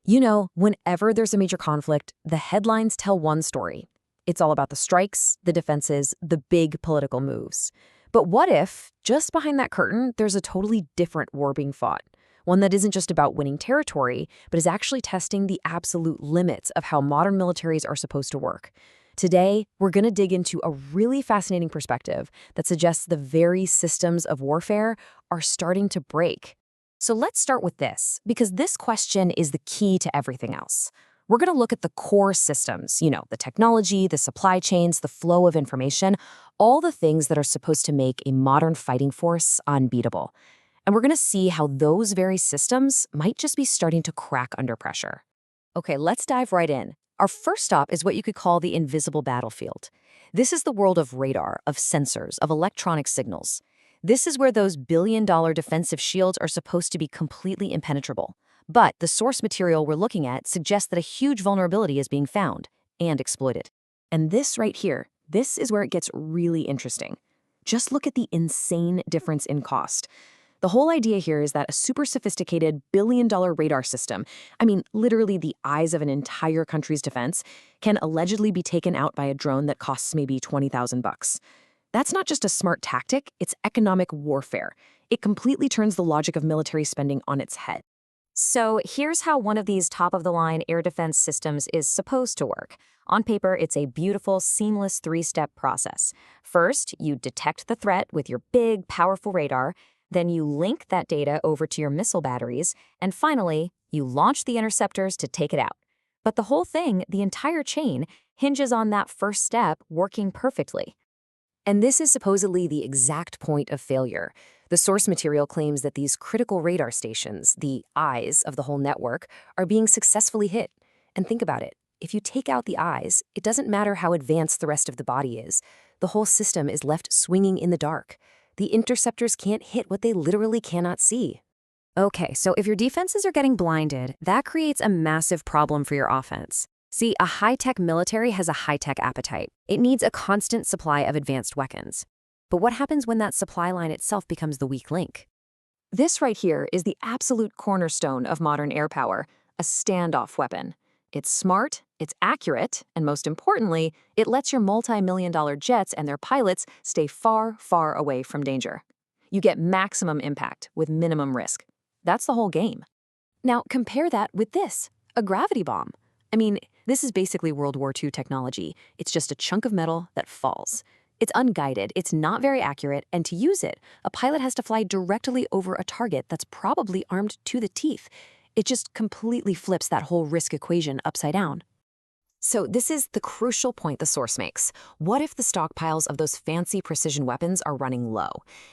Whenever there's a major conflict, the headlines tell one story. It's all about the strikes, the defenses, the big political moves. But what if, just behind that curtain, there's a totally different war being fought? One that isn't just about winning territory, but is actually testing the absolute limits of how modern militaries are supposed to work. Today, we're going to dig into a really fascinating perspective that suggests the very systems of warfare are starting to break. So let's start with this, because this question is the key to everything else. We're going to look at the core systems, the technology, the supply chains, the flow of information, all the things that are supposed to make a modern fighting force unbeatable. And we're going to see how those very systems might just be starting to crack under pressure. Okay, let's dive right in. Our first stop is what you could call the invisible battlefield. This is the world of radar, of sensors, of electronic signals. This is where those billion-dollar defensive shields are supposed to be completely impenetrable. But the source material we're looking at suggests that a huge vulnerability is being found and exploited. And this right here, this is where it gets really interesting. Just look at the insane difference in cost. The whole idea here is that a super sophisticated billion-dollar radar system, literally the eyes of an entire country's defense, can allegedly be taken out by a drone that costs maybe $20,000. That's not just a smart tactic, it's economic warfare. It completely turns the logic of military spending on its head. So here's how one of these top-of-the-line air defense systems is supposed to work. On paper, it's a beautiful, seamless three-step process. First, you detect the threat with your big, powerful radar. Then you link that data over to your missile batteries. And finally, you launch the interceptors to take it out. But the whole thing, the entire chain, hinges on that first step working perfectly. And this is supposedly the exact point of failure. The source material claims that these critical radar stations, the eyes of the whole network, are being successfully hit. And think about it. If you take out the eyes, it doesn't matter how advanced the rest of the body is. The whole system is left swinging in the dark. The interceptors can't hit what they literally cannot see. Okay, so if your defenses are getting blinded, that creates a massive problem for your offense. See, a high-tech military has a high-tech appetite. It needs a constant supply of advanced weapons. But what happens when that supply line itself becomes the weak link? This right here is the absolute cornerstone of modern air power, a standoff weapon. It's smart, it's accurate, and most importantly, it lets your multi-million-dollar jets and their pilots stay far, far away from danger. You get maximum impact with minimum risk. That's the whole game. Now compare that with this, a gravity bomb. This is basically World War II technology. It's just a chunk of metal that falls. It's unguided, it's not very accurate, and to use it, a pilot has to fly directly over a target that's probably armed to the teeth. It just completely flips that whole risk equation upside down. So this is the crucial point the source makes. What if the stockpiles of those fancy precision weapons are running low?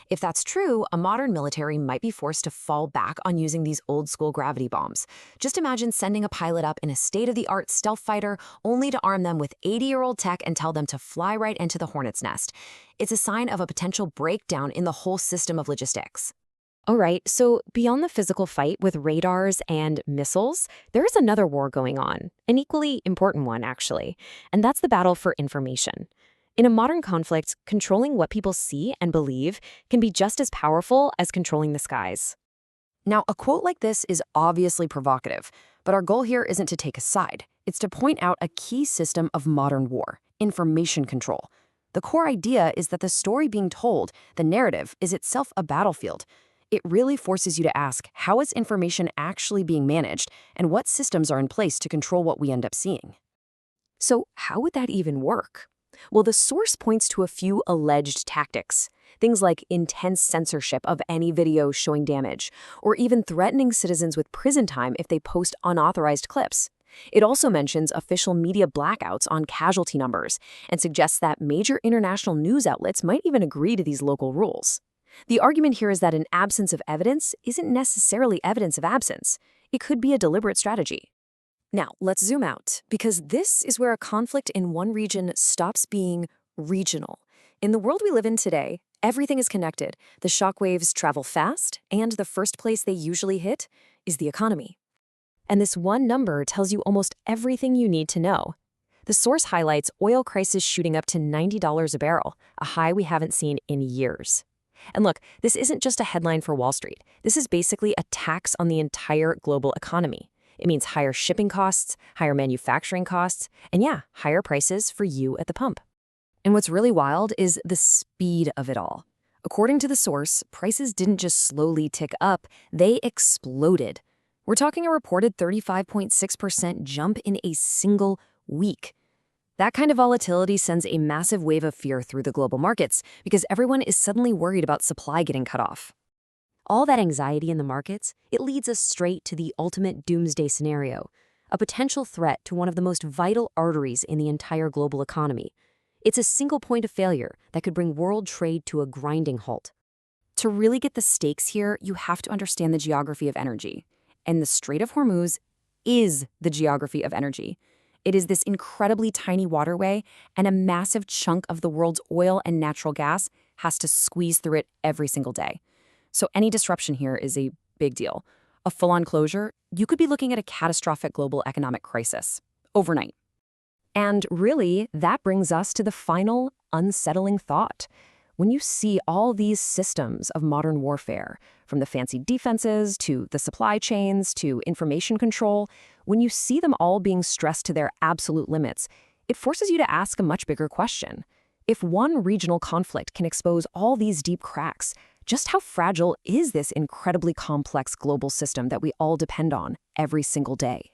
If that's true, a modern military might be forced to fall back on using these old-school gravity bombs. Just imagine sending a pilot up in a state-of-the-art stealth fighter only to arm them with 80-year-old tech and tell them to fly right into the hornet's nest. It's a sign of a potential breakdown in the whole system of logistics. All right, so beyond the physical fight with radars and missiles, there is another war going on, an equally important one, actually, and that's the battle for information. In a modern conflict, controlling what people see and believe can be just as powerful as controlling the skies. Now, a quote like this is obviously provocative, but our goal here isn't to take a side. It's to point out a key system of modern war, information control. The core idea is that the story being told, the narrative, is itself a battlefield. It really forces you to ask, how is information actually being managed, and what systems are in place to control what we end up seeing? So how would that even work? Well, the source points to a few alleged tactics. Things like intense censorship of any video showing damage, or even threatening citizens with prison time if they post unauthorized clips. It also mentions official media blackouts on casualty numbers, and suggests that major international news outlets might even agree to these local rules. The argument here is that an absence of evidence isn't necessarily evidence of absence. It could be a deliberate strategy. Now, let's zoom out, because this is where a conflict in one region stops being regional. In the world we live in today, everything is connected. The shockwaves travel fast, and the first place they usually hit is the economy. And this one number tells you almost everything you need to know. The source highlights oil prices shooting up to $90 a barrel, a high we haven't seen in years. And look, this isn't just a headline for Wall Street. This is basically a tax on the entire global economy. It means higher shipping costs, higher manufacturing costs, and yeah, higher prices for you at the pump. And what's really wild is the speed of it all. According to the source, prices didn't just slowly tick up, they exploded. We're talking a reported 35.6% jump in a single week. That kind of volatility sends a massive wave of fear through the global markets because everyone is suddenly worried about supply getting cut off. All that anxiety in the markets, it leads us straight to the ultimate doomsday scenario, a potential threat to one of the most vital arteries in the entire global economy. It's a single point of failure that could bring world trade to a grinding halt. To really get the stakes here, you have to understand the geography of energy. And the Strait of Hormuz is the geography of energy. It is this incredibly tiny waterway, and a massive chunk of the world's oil and natural gas has to squeeze through it every single day. So any disruption here is a big deal. A full-on closure, you could be looking at a catastrophic global economic crisis overnight. And really, that brings us to the final unsettling thought. When you see all these systems of modern warfare, from the fancy defenses to the supply chains to information control, when you see them all being stressed to their absolute limits, it forces you to ask a much bigger question. If one regional conflict can expose all these deep cracks, just how fragile is this incredibly complex global system that we all depend on every single day?